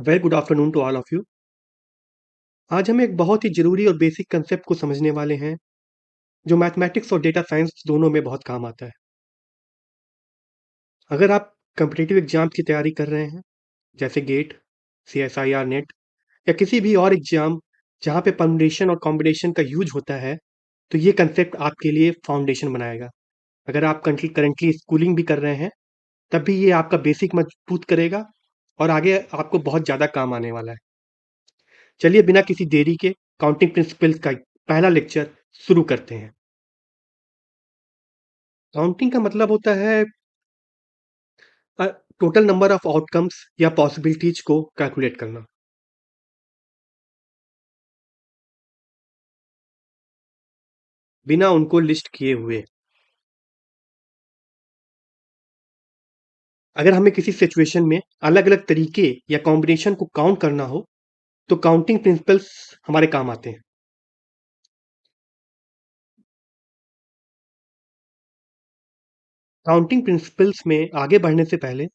Very good afternoon to all of you. आज हम एक बहुत ही ज़रूरी और बेसिक कंसेप्ट को समझने वाले हैं, जो मैथमेटिक्स और डेटा साइंस दोनों में बहुत काम आता है। अगर आप कॉम्पिटिटिव एग्जाम की तैयारी कर रहे हैं, जैसे गेट, सीएसआईआर नेट या किसी भी और एग्जाम जहाँ पे परम्यूटेशन और कॉम्बिनेशन का यूज होता है, तो ये कंसेप्ट आपके लिए फाउंडेशन बनाएगा। अगर आप करंटली स्कूलिंग भी कर रहे हैं, तब भी ये आपका बेसिक मजबूत करेगा और आगे आपको बहुत ज़्यादा काम आने वाला है। चलिए बिना किसी देरी के काउंटिंग प्रिंसिपल्स का पहला लेक्चर शुरू करते हैं। काउंटिंग का मतलब होता है टोटल नंबर ऑफ आउटकम्स या पॉसिबिलिटीज को कैलकुलेट करना। बिना उनको लिस्ट किए हुए। अगर हमें किसी सिचुएशन में अलग अलग तरीके या कॉम्बिनेशन को काउंट करना हो, तो काउंटिंग प्रिंसिपल्स हमारे काम आते हैं। काउंटिंग प्रिंसिपल्स में आगे बढ़ने से पहले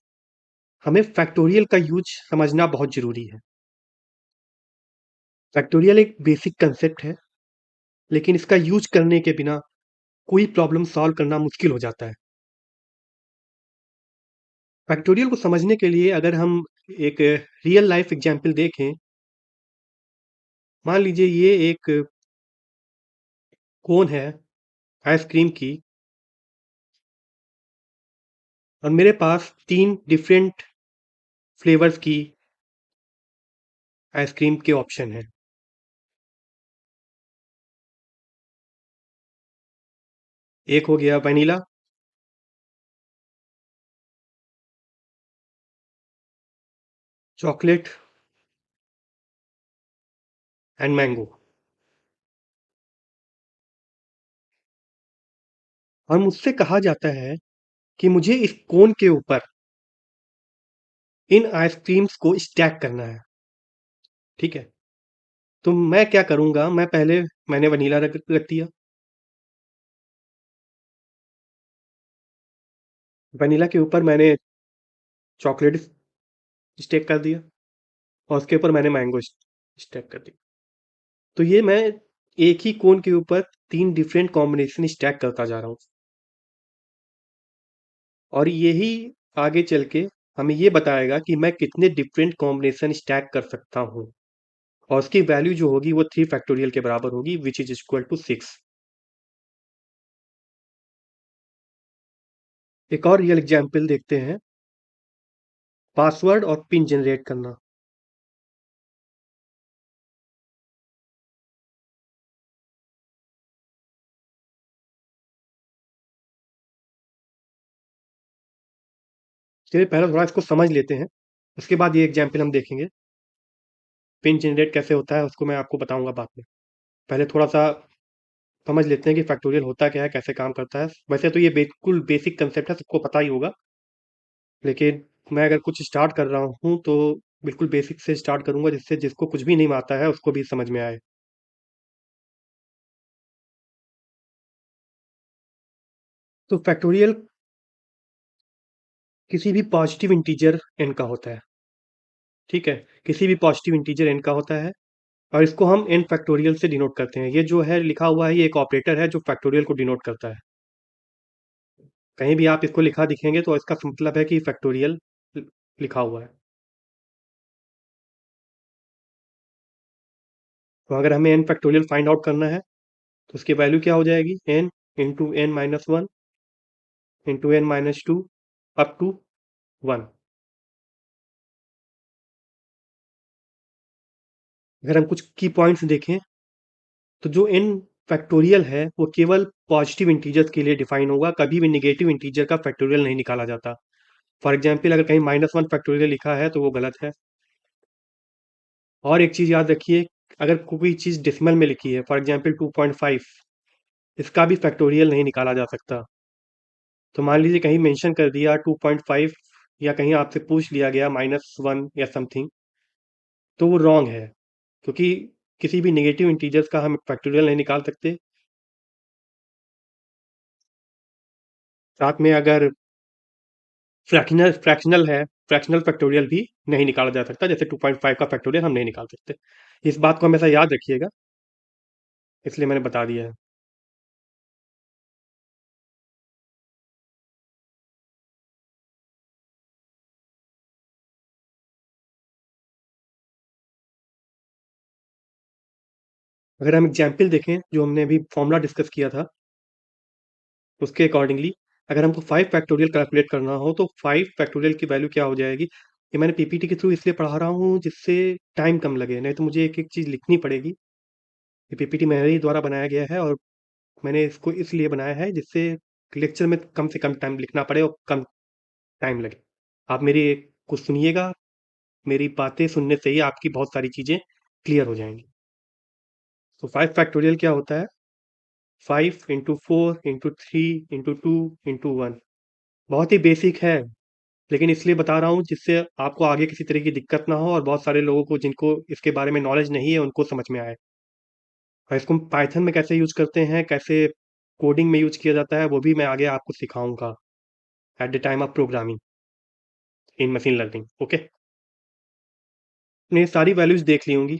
हमें फैक्टोरियल का यूज समझना बहुत जरूरी है। फैक्टोरियल एक बेसिक कंसेप्ट है, लेकिन इसका यूज करने के बिना कोई प्रॉब्लम सॉल्व करना मुश्किल हो जाता है। फैक्टोरियल को समझने के लिए अगर हम एक रियल लाइफ एग्जांपल देखें, मान लीजिए ये एक कोन है आइसक्रीम की, और मेरे पास तीन डिफरेंट फ्लेवर्स की आइसक्रीम के ऑप्शन हैं। एक हो गया वनीला, चॉकलेट एंड मैंगो। और मुझसे कहा जाता है कि मुझे इस कोन के ऊपर इन आइसक्रीम्स को स्टैक करना है। ठीक है, तो मैं क्या करूंगा, मैंने वनीला रख दिया, वनीला के ऊपर मैंने चॉकलेट स्टैक कर दिया, और उसके ऊपर मैंने मैंगो स्टैक कर दिया। तो ये मैं एक ही कोन के ऊपर तीन डिफरेंट कॉम्बिनेशन स्टैक करता जा रहा हूँ, और यही आगे चल के हमें ये बताएगा कि मैं कितने डिफरेंट कॉम्बिनेशन स्टैक कर सकता हूँ, और उसकी वैल्यू जो होगी वो 3 फैक्टोरियल के बराबर होगी, विच इज इक्वल टू 6। एक और रियल एग्जाम्पल देखते हैं, पासवर्ड और पिन जनरेट करना। चलिए पहले थोड़ा इसको समझ लेते हैं, उसके बाद ये एग्जाम्पल हम देखेंगे। पिन जनरेट कैसे होता है उसको मैं आपको बताऊंगा बाद में। पहले थोड़ा सा समझ लेते हैं कि फैक्टोरियल होता क्या है, कैसे काम करता है। वैसे तो ये बिल्कुल बेसिक कंसेप्ट है, सबको पता ही होगा, लेकिन मैं अगर कुछ स्टार्ट कर रहा हूँ तो बिल्कुल बेसिक से स्टार्ट करूंगा, जिससे जिसको कुछ भी नहीं आता है उसको भी समझ में आए। तो फैक्टोरियल किसी भी पॉजिटिव इंटीजर एन का होता है। ठीक है, किसी भी पॉजिटिव इंटीजर एन का होता है, और इसको हम एन फैक्टोरियल से डिनोट करते हैं। ये जो है लिखा हुआ है, ये एक ऑपरेटर है जो फैक्टोरियल को डिनोट करता है। कहीं भी आप इसको लिखा दिखेंगे तो इसका मतलब है कि फैक्टोरियल लिखा हुआ है। तो अगर हमें एन फैक्टोरियल फाइंड आउट करना है, तो उसकी वैल्यू क्या हो जाएगी, n into n minus one into n minus two up to one. अगर हम कुछ की पॉइंट्स देखें, तो जो एन फैक्टोरियल है वो केवल पॉजिटिव इंटीजर्स के लिए डिफाइन होगा, कभी भी निगेटिव इंटीजर का फैक्टोरियल नहीं निकाला जाता। फॉर एग्जाम्पल अगर कहीं -1 फैक्टोरियल लिखा है तो वो गलत है। और एक चीज़ याद रखिए, अगर कोई चीज़ डेसिमल में लिखी है, फॉर एग्जाम्पल 2.5, इसका भी फैक्टोरियल नहीं निकाला जा सकता। तो मान लीजिए कहीं मेंशन कर दिया 2.5, या कहीं आपसे पूछ लिया गया -1 या समथिंग, तो वो रॉन्ग है, क्योंकि किसी भी नेगेटिव इंटीजर्स का हम फैक्टोरियल नहीं निकाल सकते। साथ में अगर फ्रैक्शनल फ्रैक्शनल है, फ्रैक्शनल फैक्टोरियल भी नहीं निकाला जा सकता, जैसे 2.5 का फैक्टोरियल हम नहीं निकाल सकते। इस बात को हमेशा याद रखिएगा, इसलिए मैंने बता दिया है। अगर हम एग्जाम्पल देखें जो हमने अभी फॉर्मूला डिस्कस किया था, उसके अकॉर्डिंगली अगर हमको 5 फैक्टोरियल कैलकुलेट करना हो तो 5 फैक्टोरियल की वैल्यू क्या हो जाएगी। ये मैंने पीपीटी के थ्रू इसलिए पढ़ा रहा हूँ जिससे टाइम कम लगे, नहीं तो मुझे एक एक चीज़ लिखनी पड़ेगी। ये पीपीटी मेरे ही द्वारा बनाया गया है और मैंने इसको इसलिए बनाया है जिससे लेक्चर में कम से कम टाइम लिखना पड़े और कम टाइम लगे। आप मेरी कुछ सुनिएगा, मेरी बातें सुनने से ही आपकी बहुत सारी चीज़ें क्लियर हो जाएंगी। तो 5 फैक्टोरियल क्या होता है? 5 इंटू 4 इंटू 3 इंटू 2 इंटू 1। बहुत ही बेसिक है, लेकिन इसलिए बता रहा हूँ जिससे आपको आगे किसी तरह की दिक्कत ना हो और बहुत सारे लोगों को जिनको इसके बारे में नॉलेज नहीं है उनको समझ में आए। और इसको पाइथन में कैसे यूज करते हैं, कैसे कोडिंग में यूज किया जाता है, वो भी मैं आगे आपको सिखाऊंगा at the time of programming in machine learning. Okay, ने सारी वैल्यूज देख ली होंगी।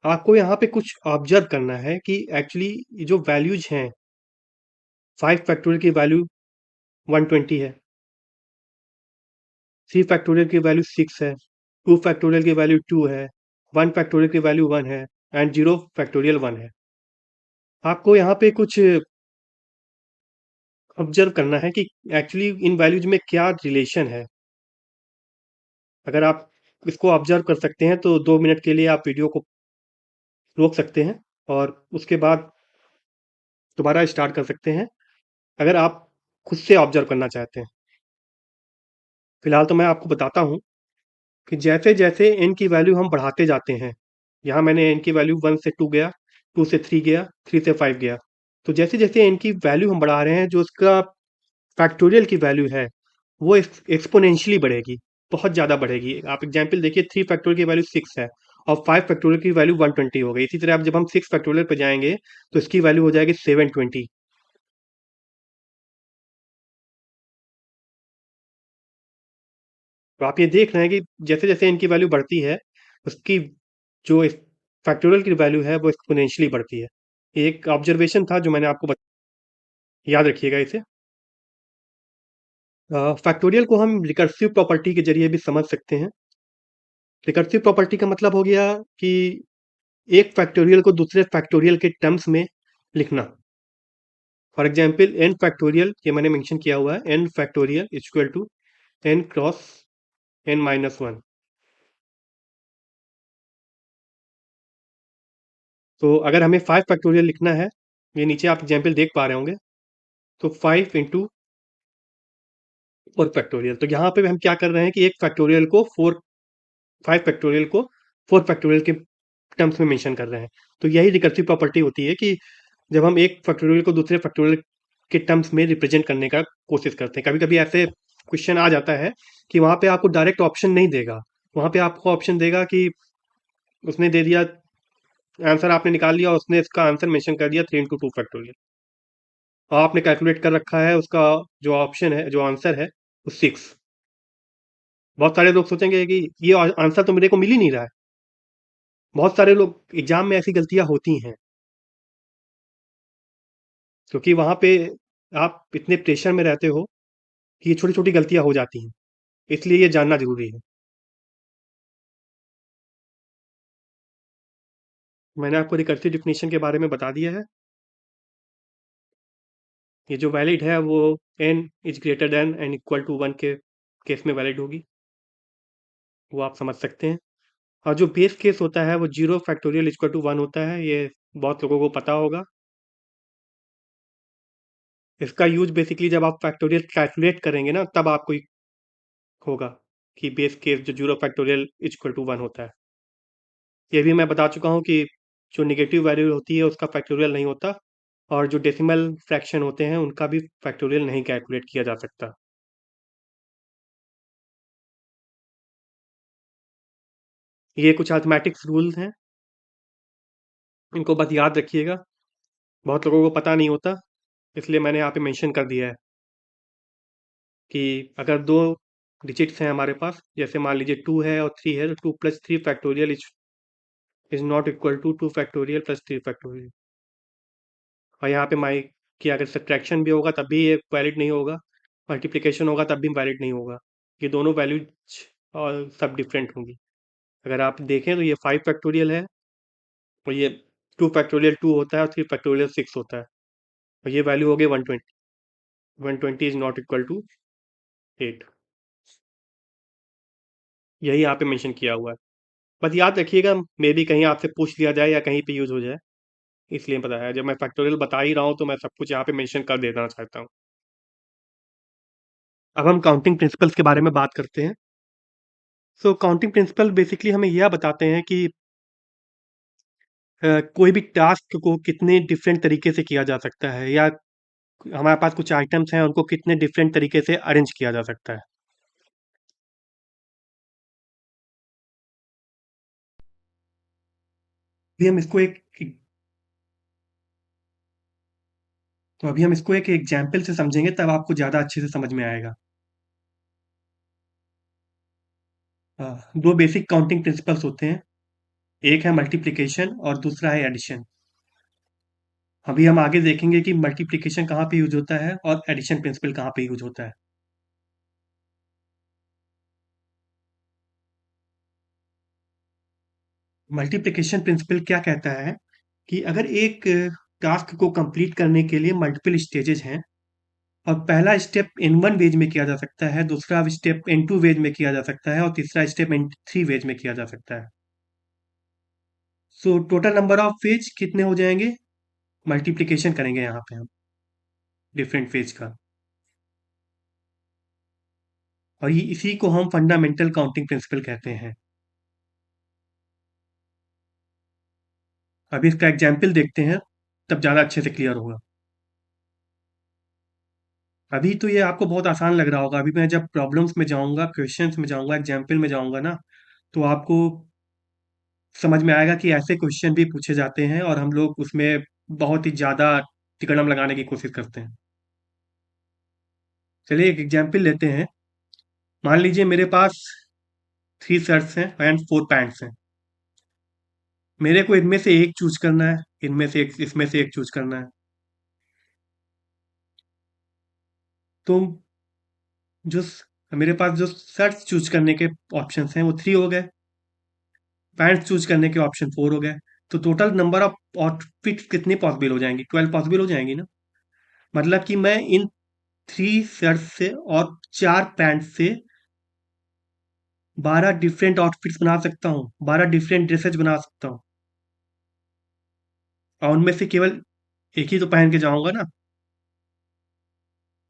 आपको यहाँ पे कुछ ऑब्जर्व करना है कि एक्चुअली जो वैल्यूज हैं, 5 फैक्टोरियल की वैल्यू 120 है, 3 फैक्टोरियल की वैल्यू 6 है, 2 फैक्टोरियल की वैल्यू 2 है, 1 फैक्टोरियल की वैल्यू 1 है एंड 0 फैक्टोरियल 1 है। आपको यहाँ पे कुछ ऑब्जर्व करना है कि एक्चुअली इन वैल्यूज में क्या रिलेशन है। अगर आप इसको ऑब्जर्व कर सकते हैं तो 2 मिनट के लिए आप वीडियो को रोक सकते हैं और उसके बाद दोबारा स्टार्ट कर सकते हैं, अगर आप खुद से ऑब्जर्व करना चाहते हैं। फिलहाल तो मैं आपको बताता हूँ कि जैसे जैसे एन की वैल्यू हम बढ़ाते जाते हैं, यहाँ मैंने एन की वैल्यू 1 से 2 गया, 2 से 3 गया, 3 से 5 गया, तो जैसे जैसे एन की वैल्यू हम बढ़ा रहे हैं, जो उसका फैक्टोरियल की वैल्यू है वो एक्सपोनेंशियली बढ़ेगी, बहुत ज़्यादा बढ़ेगी। आप एग्जाम्पल देखिए, 3 फैक्टोरियल की वैल्यू 6 है और 5 फैक्टोरियल की वैल्यू 120 हो गई। इसी तरह अब जब हम 6 फैक्टोरियल पे जाएंगे तो इसकी वैल्यू हो जाएगी 720। तो आप ये देख रहे हैं कि जैसे जैसे इनकी वैल्यू बढ़ती है, उसकी जो फैक्टोरियल की वैल्यू है वो एक्सपोनेंशियली बढ़ती है। ये एक ऑब्जर्वेशन था जो मैंने आपको याद रखिएगा इसे। फैक्टोरियल को हम रिकर्सिव प्रॉपर्टी के जरिए भी समझ सकते हैं। रिकर्सिव प्रॉपर्टी का मतलब हो गया कि एक फैक्टोरियल को दूसरे फैक्टोरियल के टर्म्स में लिखना। फॉर एग्जाम्पल एन फैक्टोरियल, ये मैंने मेंशन किया हुआ है, n factorial equal to n cross n minus one. तो अगर हमें 5 फैक्टोरियल लिखना है, ये नीचे आप एग्जाम्पल देख पा रहे होंगे, तो 5 इंटू 4 फैक्टोरियल। तो यहाँ पे हम क्या कर रहे हैं कि एक फैक्टोरियल को 5 फैक्टोरियल को 4 फैक्टोरियल के टर्म्स में मेंशन कर रहे हैं। तो यही रिकर्सिव प्रॉपर्टी होती है कि जब हम एक फैक्टोरियल को दूसरे फैक्टोरियल के टर्म्स में रिप्रेजेंट करने का कोशिश करते हैं। कभी कभी ऐसे क्वेश्चन आ जाता है कि वहाँ पे आपको डायरेक्ट ऑप्शन नहीं देगा, वहाँ पे आपको ऑप्शन देगा कि उसने दे दिया आंसर, आपने निकाल लिया और उसने इसका आंसर मेंशन कर दिया 3 इंटू 2 फैक्टोरियल, और आपने कैलकुलेट कर रखा है उसका जो ऑप्शन है, जो आंसर है वो 6। बहुत सारे लोग सोचेंगे कि ये आंसर तो मेरे को मिल ही नहीं रहा है। बहुत सारे लोग एग्जाम में ऐसी गलतियां होती हैं क्योंकि वहां पे आप इतने प्रेशर में रहते हो कि ये छोटी छोटी गलतियां हो जाती हैं, इसलिए ये जानना जरूरी है। मैंने आपको रिकर्सिव डिफिनेशन के बारे में बता दिया है। ये जो वैलिड है वो n is greater than and equal to 1 के केस में वैलिड होगी, वो आप समझ सकते हैं। और जो बेस केस होता है वो 0 फैक्टोरियल इक्वल टू 1 होता है, ये बहुत लोगों को पता होगा। इसका यूज बेसिकली जब आप फैक्टोरियल कैलकुलेट करेंगे ना, तब आपको होगा कि बेस केस जो 0 फैक्टोरियल इक्वल टू 1 होता है। ये भी मैं बता चुका हूँ कि जो नेगेटिव वैल्यू होती है उसका फैक्टोरियल नहीं होता, और जो डेसिमल फ्रैक्शन होते हैं उनका भी फैक्टोरियल नहीं कैलकुलेट किया जा सकता। ये कुछ मैथमेटिक्स रूल्स हैं, इनको बस याद रखिएगा, बहुत लोगों को पता नहीं होता, इसलिए मैंने यहाँ पे मेंशन कर दिया है कि अगर दो डिजिट्स हैं हमारे पास, जैसे मान लीजिए 2 है और 3 है, तो 2 plus 3 factorial is not equal to 2 factorial plus 3 factorial. और यहाँ पे माई कि अगर सब्ट्रैक्शन भी होगा तब भी ये वैलिड नहीं होगा, मल्टीप्लिकेशन होगा तब भी वैलिड नहीं होगा। ये दोनों वैल्यूज और सब डिफरेंट होंगी। अगर आप देखें तो ये 5 फैक्टोरियल है, और ये 2 फैक्टोरियल 2 होता है, और 3 फैक्टोरियल 6 होता है, और ये वैल्यू हो गई 120। 120 इज नॉट इक्वल टू 8। यही यहाँ पे मेंशन किया हुआ है। बस याद रखिएगा, मे बी कहीं आपसे पूछ लिया जाए या कहीं पे यूज हो जाए, इसलिए पता है। जब मैं फैक्टोरियल बता ही रहा हूँ तो मैं सब कुछ यहाँ पे मेंशन कर देना चाहता हूँ। अब हम काउंटिंग प्रिंसिपल्स के बारे में बात करते हैं। सो काउंटिंग प्रिंसिपल बेसिकली हमें यह बताते हैं कि कोई भी टास्क को कितने डिफरेंट तरीके से किया जा सकता है, या हमारे पास कुछ आइटम्स हैं उनको कितने डिफरेंट तरीके से अरेंज किया जा सकता है। अभी हम इसको एक एग्जाम्पल से समझेंगे, तब आपको ज़्यादा अच्छे से समझ में आएगा। दो बेसिक काउंटिंग प्रिंसिपल्स होते हैं, एक है मल्टीप्लिकेशन और दूसरा है एडिशन। अभी हम आगे देखेंगे कि मल्टीप्लिकेशन कहाँ पे यूज होता है और एडिशन प्रिंसिपल कहाँ पे यूज होता है। मल्टीप्लिकेशन प्रिंसिपल क्या कहता है कि अगर एक टास्क को कंप्लीट करने के लिए मल्टीपल स्टेजेस हैं, और पहला स्टेप इन वन वेज में किया जा सकता है, दूसरा स्टेप इन टू वेज में किया जा सकता है, और तीसरा स्टेप इन थ्री वेज में किया जा सकता है। So total number of ways कितने हो जाएंगे, मल्टीप्लिकेशन करेंगे यहाँ पे हम डिफरेंट वेज का, और ये इसी को हम फंडामेंटल काउंटिंग प्रिंसिपल कहते हैं। अभी इसका एग्जाम्पल देखते हैं, तब ज़्यादा अच्छे से क्लियर होगा। अभी तो ये आपको बहुत आसान लग रहा होगा, अभी मैं जब प्रॉब्लम्स में जाऊंगा, क्वेश्चंस में जाऊंगा, एग्जाम्पल में जाऊंगा ना, तो आपको समझ में आएगा कि ऐसे क्वेश्चन भी पूछे जाते हैं, और हम लोग उसमें बहुत ही ज़्यादा तिकड़म लगाने की कोशिश करते हैं। चलिए एक एग्जाम्पल लेते हैं। मान लीजिए मेरे पास 3 शर्ट्स हैं एंड 4 पैंट्स हैं। मेरे को इनमें से एक चूज करना है, इनमें से एक, इसमें से एक चूज करना है। तो जो मेरे पास जो शर्ट्स चूज करने के ऑप्शंस हैं वो 3 हो गए, पैंट्स चूज करने के ऑप्शन 4 हो गए। तो टोटल नंबर ऑफ आउटफिट कितनी पॉसिबल हो जाएंगी, 12 पॉसिबल हो जाएंगी ना। मतलब कि मैं इन 3 शर्ट से और 4 पैंट से 12 डिफरेंट आउटफिट्स बना सकता हूँ, 12 डिफरेंट ड्रेसेस बना सकता हूँ, और उनमें से केवल एक ही तो पहन के जाऊंगा ना।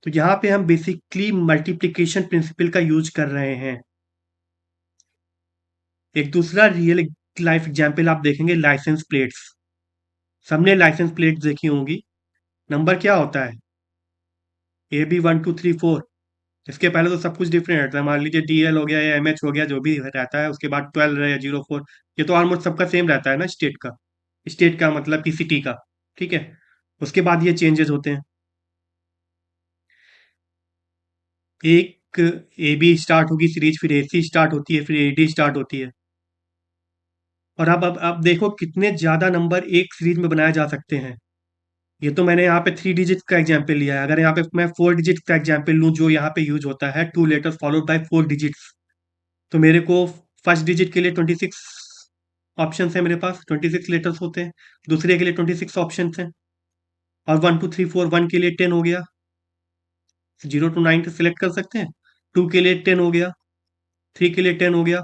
तो यहाँ पे हम बेसिकली मल्टीप्लिकेशन प्रिंसिपल का यूज कर रहे हैं। एक दूसरा रियल लाइफ एग्जाम्पल आप देखेंगे, लाइसेंस प्लेट्स। सबने लाइसेंस प्लेट्स देखी होंगी। नंबर क्या होता है, AB 1 2 3 4। इसके पहले तो सब कुछ डिफरेंट रहता है, मान लीजिए DL हो गया या MH हो गया, जो भी रहता है, उसके बाद 12 या 04। ये तो ऑलमोस्ट सबका सेम रहता है ना, स्टेट का मतलब कि सिटी का। ठीक है, उसके बाद ये चेंजेस होते हैं। एक AB स्टार्ट होगी सीरीज, फिर AC स्टार्ट होती है, फिर AD स्टार्ट होती है। और अब देखो कितने ज्यादा नंबर एक सीरीज में बनाए जा सकते हैं। ये तो मैंने यहाँ पे 3 डिजिट का एग्जाम्पल लिया है, अगर यहाँ पे मैं 4 डिजिट का एग्जाम्पल लूँ, जो यहाँ पे यूज होता है 2 लेटर फॉलोड बाय 4 डिजिट्स, तो मेरे को फर्स्ट डिजिट के लिए 26 ऑप्शन है, मेरे पास 26 लेटर्स होते हैं। दूसरे के लिए 26 ऑप्शन हैं, और 1 2 3 4, 1 के लिए 10 हो गया, 0 to 9 सेलेक्ट कर सकते हैं। 2 के लिए 10 हो गया, 3 के लिए 10 हो गया,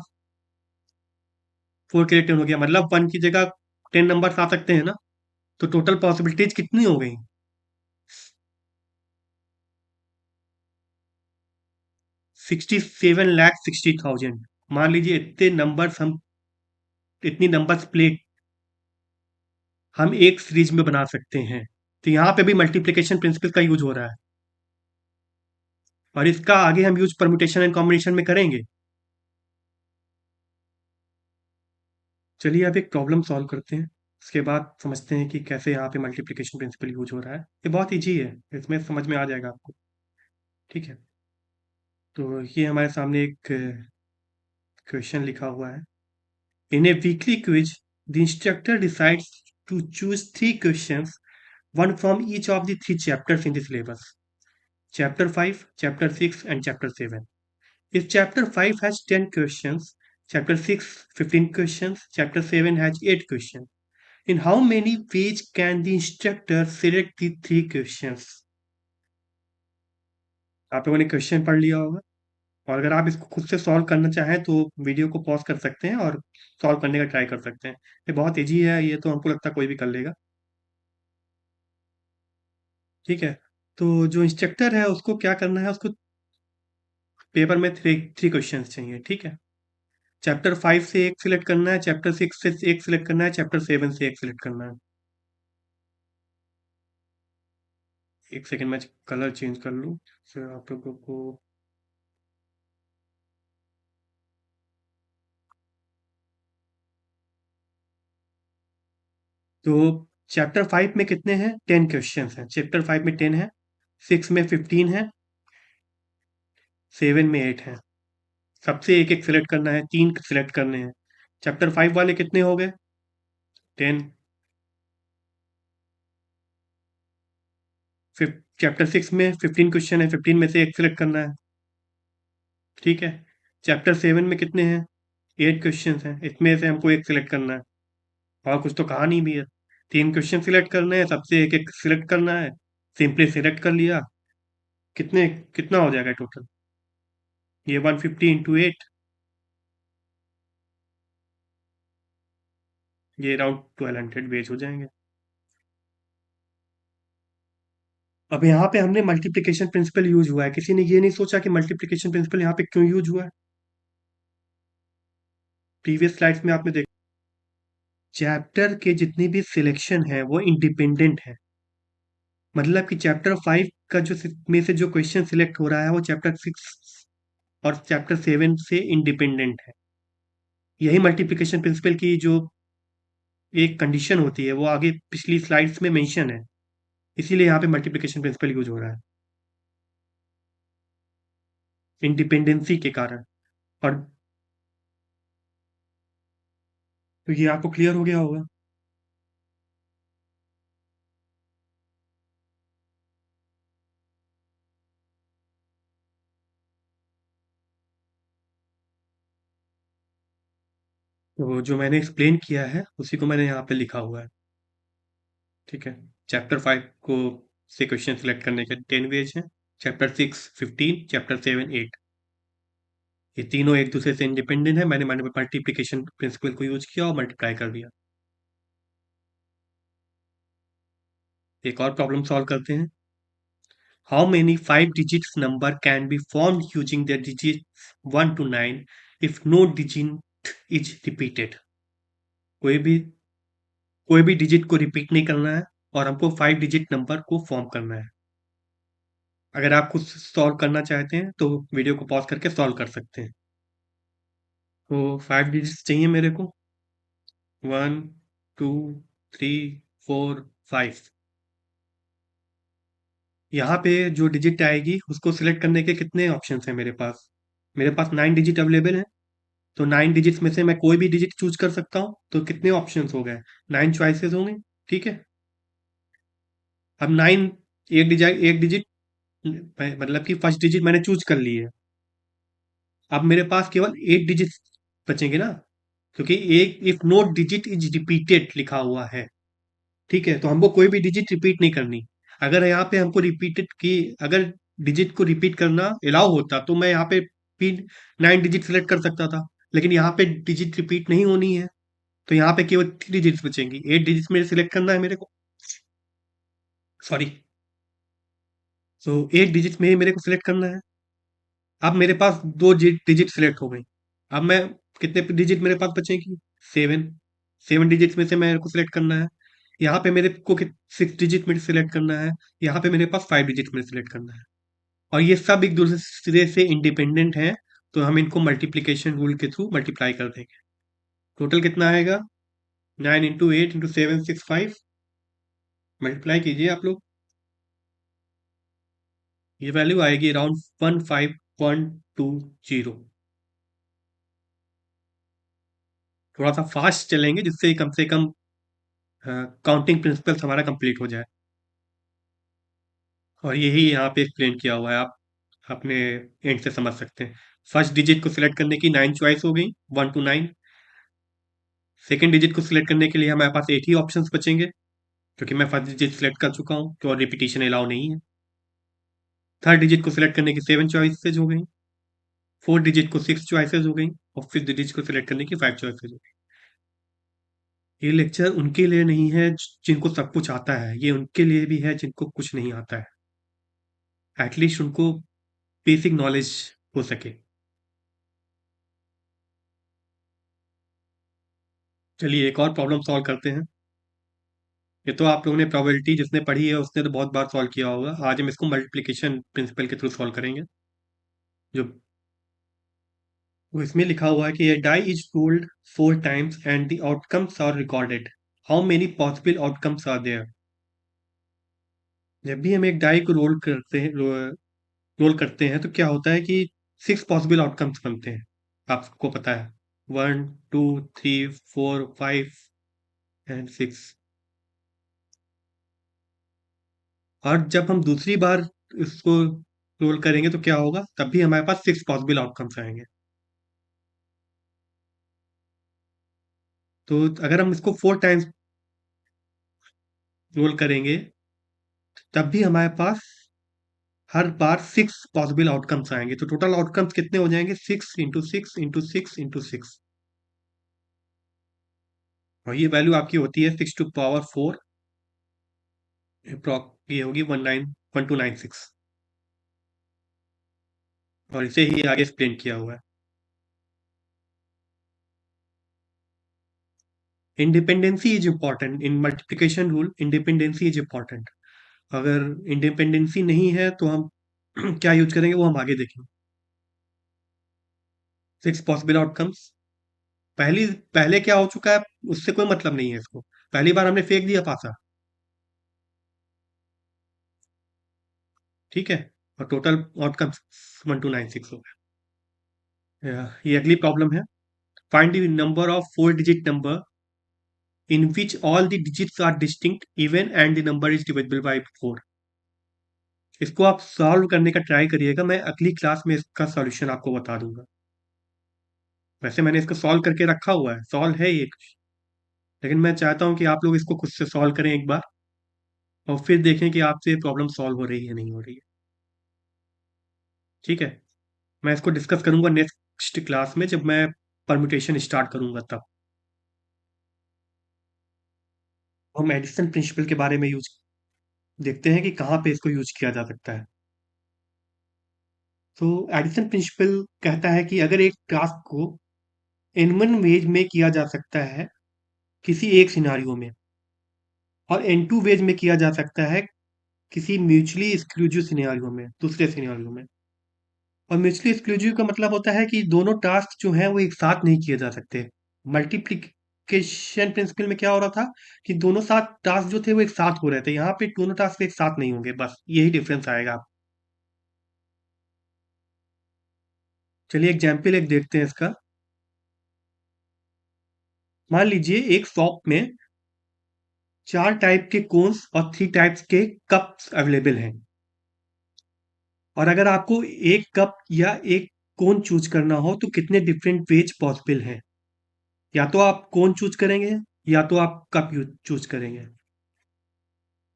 4 के लिए 10 हो गया, मतलब 1 की जगह 10 नंबर आ सकते हैं ना। तो टोटल पॉसिबिलिटीज कितनी हो गई, 67,60,000। मान लीजिए इतने नंबर्स हम इतनी नंबर्स प्लेट हम एक सीरीज में बना सकते हैं। तो यहाँ पे भी मल्टीप्लिकेशन प्रिंसिपल का यूज हो रहा है, और इसका आगे हम यूज परम्यूटेशन एंड कॉम्बिनेशन में करेंगे। चलिए अब एक प्रॉब्लम सॉल्व करते हैं, उसके बाद समझते हैं कि कैसे यहाँ पे मल्टीप्लिकेशन प्रिंसिपल यूज हो रहा है। ये बहुत ईजी है, इसमें समझ में आ जाएगा आपको। ठीक है, तो ये हमारे सामने एक क्वेश्चन लिखा हुआ है। In a weekly quiz the instructor decides to choose three questions, one from each of the three chapters in the syllabus: chapter 5, chapter 6, and chapter 7. If chapter 5 has 10 questions, chapter 6 15 questions, chapter 7 has 8 questions. In how many ways can the instructor select the three questions? आप लोगों ने question पढ़ लिया होगा, और अगर आप इसको खुद से सॉल्व करना चाहें तो वीडियो को पॉज कर सकते हैं और सॉल्व करने का ट्राई कर सकते हैं। ये बहुत ईजी है, ये तो हमको लगता है कोई भी कर लेगा। ठीक है, तो जो इंस्ट्रक्टर है उसको क्या करना है, उसको पेपर में थ्री थ्री क्वेश्चंस चाहिए। ठीक है, चैप्टर 5 से एक सिलेक्ट करना है, चैप्टर 6 से एक सिलेक्ट करना है, चैप्टर 7 से एक सिलेक्ट करना है। एक सेकंड में कलर चेंज कर लूँ फिर आप लोगों को। तो चैप्टर 5 में कितने हैं? 10 क्वेश्चन हैं। चैप्टर 5 में 10 है, 6 में 15 है, 7 में 8 है। सबसे एक एक सिलेक्ट करना है, 3 सिलेक्ट करने हैं। चैप्टर 5 वाले कितने हो गए? 10। फिर चैप्टर 6 में 15 क्वेश्चन है, 15 में से एक सिलेक्ट करना है। ठीक है, चैप्टर 7 में कितने हैं? 8 क्वेश्चन हैं, इसमें से हमको एक सिलेक्ट करना है। और कुछ तो कहानी भी है। 3 क्वेश्चन सिलेक्ट करने हैं, सबसे एक एक सिलेक्ट करना है। सिंपली सिलेक्ट कर लिया। कितने कितना हो जाएगा टोटल? ये 150 इंटू 8, ये अराउंड 1200 पेज हो जाएंगे। अब यहाँ पे हमने मल्टीप्लिकेशन प्रिंसिपल यूज हुआ है, किसी ने ये नहीं सोचा कि मल्टीप्लिकेशन प्रिंसिपल यहाँ पे क्यों यूज हुआ है? प्रीवियस स्लाइड्स में आपने देखा, चैप्टर के जितनी भी सिलेक्शन है वो इंडिपेंडेंट है। मतलब कि चैप्टर 5 का जो में से जो क्वेश्चन सिलेक्ट हो रहा है वो चैप्टर 6 और चैप्टर 7 से इंडिपेंडेंट है। यही मल्टीप्लिकेशन प्रिंसिपल की जो एक कंडीशन होती है वो आगे पिछली स्लाइड्स में मेंशन है। इसीलिए यहाँ पे मल्टीप्लिकेशन प्रिंसिपल यूज हो रहा है, इंडिपेंडेंसी के कारण। और तो ये आपको क्लियर हो गया होगा। तो जो मैंने एक्सप्लेन किया है उसी को मैंने यहाँ पे लिखा हुआ है। ठीक है, चैप्टर 5 को से क्वेश्चन सिलेक्ट करने के 10 वेज हैं, चैप्टर 6 15, चैप्टर 7 8। ये तीनों एक दूसरे से इंडिपेंडेंट है। मैंने मल्टीप्लिकेशन प्रिंसिपल को यूज किया और मल्टीप्लाई कर दिया। एक और प्रॉब्लम सॉल्व करते हैं। How many 5 digits number can be formed using the digits 1 to 9 if no digit is repeated? कोई भी कोई भी डिजिट को रिपीट नहीं करना है और हमको 5 डिजिट नंबर को फॉर्म करना है। अगर आप कुछ सॉल्व करना चाहते हैं तो वीडियो को पॉज करके सॉल्व कर सकते हैं। तो 5 डिजिट्स चाहिए मेरे को। 1 2 3 4 5। यहाँ पे जो डिजिट आएगी उसको सिलेक्ट करने के कितने ऑप्शन हैं मेरे पास? मेरे पास 9 डिजिट अवेलेबल है। तो 9 डिजिट्स में से मैं कोई भी डिजिट चूज कर सकता हूँ। तो कितने ऑप्शंस हो गए? 9 चॉइसेस होंगे। ठीक है, अब 9, एक डिजिट मतलब कि फर्स्ट डिजिट मैंने चूज कर ली है। अब मेरे पास केवल 8 डिजिट बचेंगे ना, क्योंकि एक if no digit is repeated लिखा हुआ है। ठीक है, तो हमको कोई भी डिजिट रिपीट नहीं करनी। अगर यहाँ पे हमको रिपीटेड की अगर डिजिट को रिपीट करना अलाउ होता तो मैं यहाँ पे पिन 9 डिजिट सेलेक्ट कर सकता था। लेकिन यहाँ पे डिजिट रिपीट नहीं होनी है, तो यहाँ पे केवल 3 डिजिट्स बचेंगी। 8 डिजिट्स मेरे सिलेक्ट करना है मेरे को, सॉरी। तो 8 डिजिट में ही मेरे को सिलेक्ट करना है। अब मेरे पास दो डिजिट सिलेक्ट हो गई। अब मैं कितने डिजिट मेरे पास बचेगी? 7। 7 डिजिट में से मेरे को सिलेक्ट करना है। यहाँ पे मेरे को 6 डिजिट में सिलेक्ट करना है। यहाँ पे मेरे पास 5 डिजिट में सिलेक्ट करना है। और ये सब एक दूसरे से इंडिपेंडेंट हैं, तो हम इनको मल्टीप्लीकेशन रूल के थ्रू मल्टीप्लाई कर देंगे। टोटल कितना आएगा? 9 इंटू 8 इंटू 7 6 5। मल्टीप्लाई कीजिए आप लोग। ये वैल्यू आएगी अराउंड 15 120। थोड़ा सा फास्ट चलेंगे जिससे कम से कम काउंटिंग प्रिंसिपल्स हमारा कंप्लीट हो जाए। और यही यहाँ पे एक्सप्लेन किया हुआ है, आप अपने एंड से समझ सकते हैं। फर्स्ट डिजिट को सिलेक्ट करने की 9 चॉइस हो गई, 1 to 9। सेकंड डिजिट को सिलेक्ट करने के लिए हमारे पास 8 ही ऑप्शंस बचेंगे, क्योंकि मैं फर्स्ट डिजिट सिलेक्ट कर चुका हूँ, तो और रिपीटिशन अलाउ नहीं है। थर्ड डिजिट को सिलेक्ट करने की 7 चॉइसेस हो गई। फोर्थ डिजिट को 6 चॉइसेस हो गई। और फिफ्थ डिजिट को सिलेक्ट करने की 5 चॉइसेस हो गई। ये लेक्चर उनके लिए नहीं है जिनको सब कुछ आता है, ये उनके लिए भी है जिनको कुछ नहीं आता है, एटलीस्ट उनको बेसिक नॉलेज हो सके। चलिए एक और प्रॉब्लम सॉल्व करते हैं। ये तो आप लोगों ने प्रोबेबिलिटी जिसने पढ़ी है उसने तो बहुत बार सॉल्व किया होगा। आज हम इसको मल्टीप्लिकेशन प्रिंसिपल के थ्रू सॉल्व करेंगे। जो वो इसमें लिखा हुआ है कि a die is rolled 4 times and the outcomes are recorded. How many possible outcomes are there? जब भी हम एक डाई को रोल करते हैं तो क्या होता है कि 6 पॉसिबल आउटकम्स बनते हैं, आपको पता है। 1 2 3 4 5 एंड 6। और जब हम दूसरी बार इसको रोल करेंगे तो क्या होगा, तब भी हमारे पास 6 पॉसिबल आउटकम्स आएंगे। तो अगर हम इसको 4 टाइम्स रोल करेंगे तब भी हमारे पास हर बार 6 पॉसिबल आउटकम्स आएंगे। तो टोटल आउटकम्स कितने हो जाएंगे, 6 × 6 × 6 × 6। और ये वैल्यू आपकी होती है 6⁴ ये होगी 1296। और इसे ही आगे एक्सप्लेन किया हुआ है। Independency is important in multiplication rule. Independency is important. अगर इंडिपेंडेंसी नहीं है तो हम क्या यूज करेंगे वो हम आगे देखेंगे। 6 पॉसिबल आउटकम्स। पहले क्या हो चुका है उससे कोई मतलब नहीं है इसको। पहली बार हमने फेंक दिया पासा, ठीक है। और टोटल आउटकम्स 1296 हो गया। ये अगली प्रॉब्लम है। Find the number of 4 digit number in which all the digits are distinct, even and the number is divisible by 4। इसको आप सॉल्व करने का ट्राई करिएगा, मैं अगली क्लास में इसका सॉल्यूशन आपको बता दूंगा। वैसे मैंने इसको सॉल्व करके रखा हुआ है, सॉल्व है ये, लेकिन मैं चाहता हूं कि आप लोग इसको खुद से सॉल्व करें एक बार और फिर देखें कि आपसे प्रॉब्लम सॉल्व हो रही है नहीं हो रही है। ठीक है, मैं इसको डिस्कस करूंगा नेक्स्ट क्लास में जब मैं परम्यूटेशन स्टार्ट करूंगा तब। हम एडिशन प्रिंसिपल के बारे में यूज देखते हैं कि कहाँ पे इसको यूज किया जा सकता है। तो एडिशन प्रिंसिपल कहता है कि अगर एक टास्क को N1 वेज में किया जा सकता है किसी एक सिनारियो में, और N2 वेज में किया जा सकता है किसी म्यूचुअली एक्सक्लूसिव सिनेरियो में, दूसरे सिनेरियो में। और म्यूचुअली एक्सक्लूसिव का मतलब होता है कि दोनों टास्क जो हैं वो एक साथ नहीं किए जा सकते। मल्टीप्लिकेशन प्रिंसिपल में क्या हो रहा था कि दोनों साथ टास्क जो थे वो एक साथ हो रहे थे, यहाँ पे दोनों टास्क एक साथ नहीं होंगे, बस यही डिफरेंस आएगा। चलिए एग्जाम्पल एक देखते हैं इसका। मान लीजिए एक शॉप में 4 टाइप के कोन्स और 3 टाइप्स के कप्स अवेलेबल हैं, और अगर आपको एक कप या एक कोन चूज करना हो तो कितने डिफरेंट वेज पॉसिबल हैं। या तो आप कोन चूज करेंगे या तो आप कप चूज करेंगे।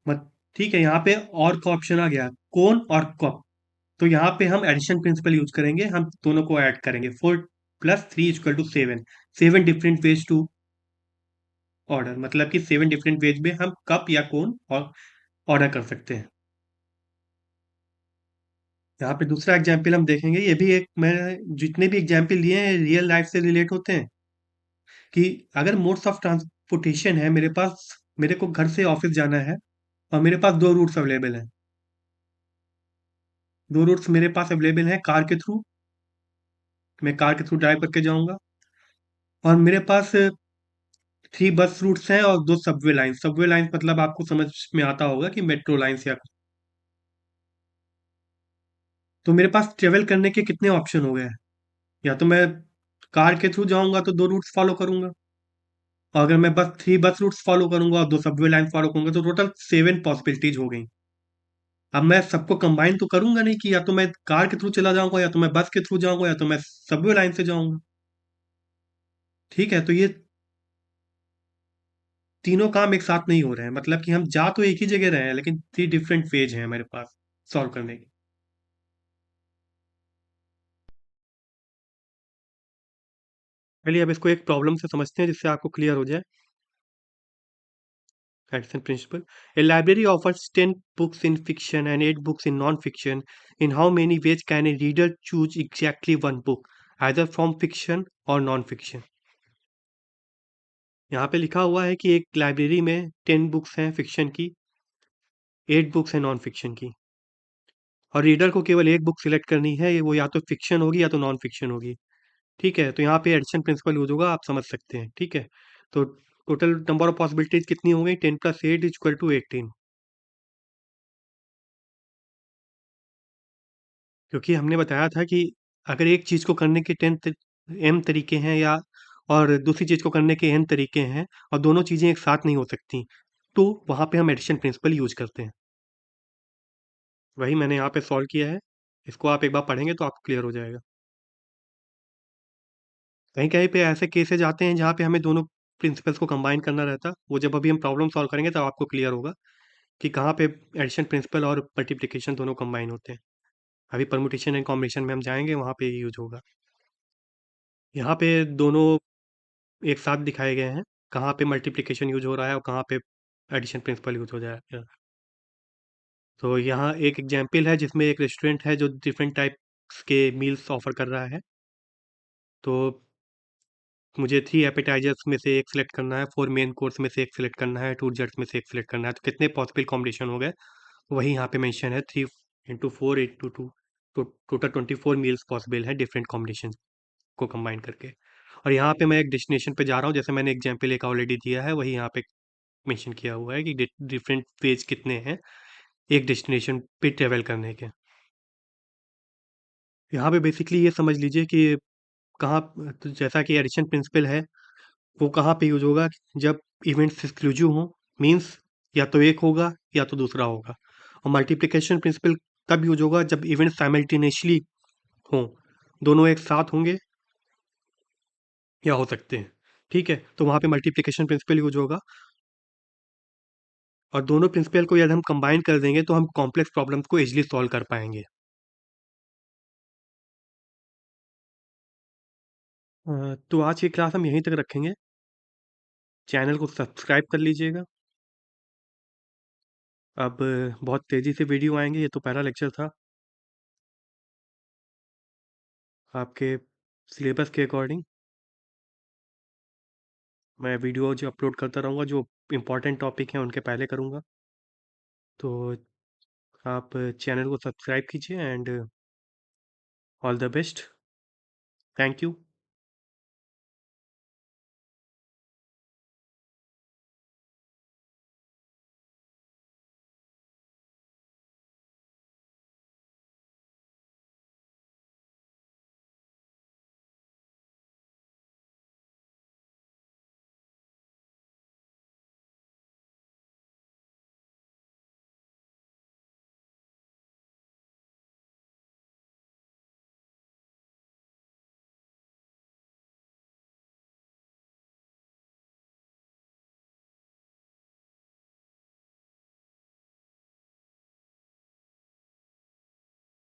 मत ठीक है, यहाँ पे और का ऑप्शन आ गया, कोन और कप। तो यहाँ पे हम एडिशन प्रिंसिपल यूज करेंगे, हम दोनों को ऐड करेंगे। 4 + 3 = 7। 7 डिफरेंट वेज टू ऑर्डर, मतलब कि 7 डिफरेंट वेज में हम कप या कोन और ऑर्डर कर सकते हैं। यहाँ पे दूसरा एग्जाम्पल हम देखेंगे, ये भी एक, मैं जितने भी एग्जाम्पल दिए हैं रियल लाइफ से रिलेट होते हैं। कि अगर मोड्स ऑफ ट्रांसपोर्टेशन है मेरे पास, मेरे को घर से ऑफिस जाना है और मेरे पास 2 रूट्स अवेलेबल हैं। 2 रूट्स मेरे पास अवेलेबल हैं कार के थ्रू, मैं कार के थ्रू ड्राइव करके जाऊंगा। और मेरे पास 3 बस रूट्स हैं और 2 सबवे लाइन्स। सबवे लाइन्स मतलब आपको समझ में आता होगा कि मेट्रो लाइन्स या। तो मेरे पास ट्रेवल करने के कितने ऑप्शन हो गए? या तो मैं कार के थ्रू जाऊंगा तो 2 रूट्स फॉलो करूंगा, और अगर मैं बस 3 बस रूट्स फॉलो करूंगा और 2 सबवे लाइन फॉलो करूंगा तो टोटल 7 पॉसिबिलिटीज हो गई। अब मैं सबको कंबाइन तो करूंगा नहीं कि या तो मैं कार के थ्रू चला जाऊंगा, या तो मैं बस के थ्रू जाऊंगा, या तो मैं सबवे लाइन से जाऊंगा। ठीक है, तो ये तीनों काम एक साथ नहीं हो रहे हैं, मतलब कि हम जा तो एक ही जगह रहे हैं लेकिन 3 डिफरेंट वेज हैं हमारे पास सॉल्व करने के। चलिए अब इसको एक प्रॉब्लम से समझते हैं जिससे आपको क्लियर हो जाए। Addison principle. A library offers 10 books in fiction and 8 books in non-fiction. In how many ways can a reader choose exactly one book, either from fiction or non-fiction? यहाँ पे लिखा हुआ है कि एक लाइब्रेरी में 10 बुक्स हैं फिक्शन की, 8 बुक्स हैं नॉन फिक्शन की, और रीडर को केवल एक बुक सिलेक्ट करनी है, वो या तो फिक्शन होगी या तो नॉन फिक्शन होगी। ठीक है, तो यहाँ पे एडिशन प्रिंसिपल यूज होगा, आप समझ सकते हैं। ठीक है, तो टोटल नंबर ऑफ पॉसिबिलिटीज कितनी हो गई? 10 + 8 = 18। क्योंकि हमने बताया था कि अगर एक चीज़ को करने के 10 एम तरीके हैं, या और दूसरी चीज़ को करने के एन तरीके हैं, और दोनों चीज़ें एक साथ नहीं हो सकती, तो वहाँ पे हम एडिशन प्रिंसिपल यूज करते हैं। वही मैंने यहाँ पे सॉल्व किया है। इसको आप एक बार पढ़ेंगे तो आपको क्लियर हो जाएगा। कहीं कहीं पे ऐसे केसेज आते हैं जहाँ पे हमें दोनों प्रिंसिपल्स को कंबाइन करना रहता, वो जब अभी हम प्रॉब्लम सॉल्व करेंगे तब आपको क्लियर होगा कि कहाँ पे एडिशन प्रिंसिपल और मल्टीप्लिकेशन दोनों कंबाइन होते हैं। अभी परमुटेशन एंड कॉम्बिनेशन में हम जाएंगे, वहाँ पे यूज होगा। यहाँ पे दोनों एक साथ दिखाए गए हैं, कहाँ पे मल्टीप्लिकेशन यूज हो रहा है और कहाँ पे एडिशन प्रिंसिपल यूज हो जाएगा। तो यहाँ एक एग्जाम्पल है जिसमें एक रेस्टोरेंट है जो डिफरेंट टाइप्स के मील्स ऑफर कर रहा है। तो मुझे 3 एपेटाइजर्स में से एक सिलेक्ट करना है, 4 मेन कोर्स में से एक सिलेक्ट करना है, 2 डेजर्ट्स में से एक सिलेक्ट करना है। तो कितने पॉसिबल कॉम्बिनेशन हो गए, वही यहाँ पे मेंशन है। 3 × 4 × 2, तो टोटल 24 मील्स पॉसिबल है डिफरेंट कॉम्बिनेशन को कंबाइन करके। और यहाँ पे मैं एक डेस्टिनेशन पे जा रहा हूँ, जैसे मैंने एग्जाम्पल एक ऑलरेडी दिया है, वही यहाँ पे मेंशन किया हुआ है कि डिफरेंट फेज कितने हैं एक डेस्टिनेशन पे ट्रेवल करने के। यहाँ पे बेसिकली ये समझ लीजिए कि कहाँ, तो जैसा कि एडिशन प्रिंसिपल है, वो कहाँ पे यूज होगा? जब इवेंट्स एक्सक्लूसिव हों, मीन्स या तो एक होगा या तो दूसरा होगा। और मल्टीप्लिकेशन प्रिंसिपल तब यूज होगा जब इवेंट साइमल्टेनियसली हों, दोनों एक साथ होंगे या हो सकते हैं। ठीक है, तो वहाँ पे मल्टीप्लिकेशन प्रिंसिपल यूज होगा। और दोनों प्रिंसिपल को यदि हम कंबाइन कर देंगे तो हम कॉम्प्लेक्स प्रॉब्लम्स को इजीली सॉल्व कर पाएंगे। तो आज की क्लास हम यहीं तक रखेंगे। चैनल को सब्सक्राइब कर लीजिएगा। अब बहुत तेज़ी से वीडियो आएंगे, ये तो पहला लेक्चर था। आपके सिलेबस के अकॉर्डिंग मैं वीडियो जो अपलोड करता रहूँगा, जो इम्पोर्टेंट टॉपिक हैं उनके पहले करूँगा। तो आप चैनल को सब्सक्राइब कीजिए, and all the best. Thank you.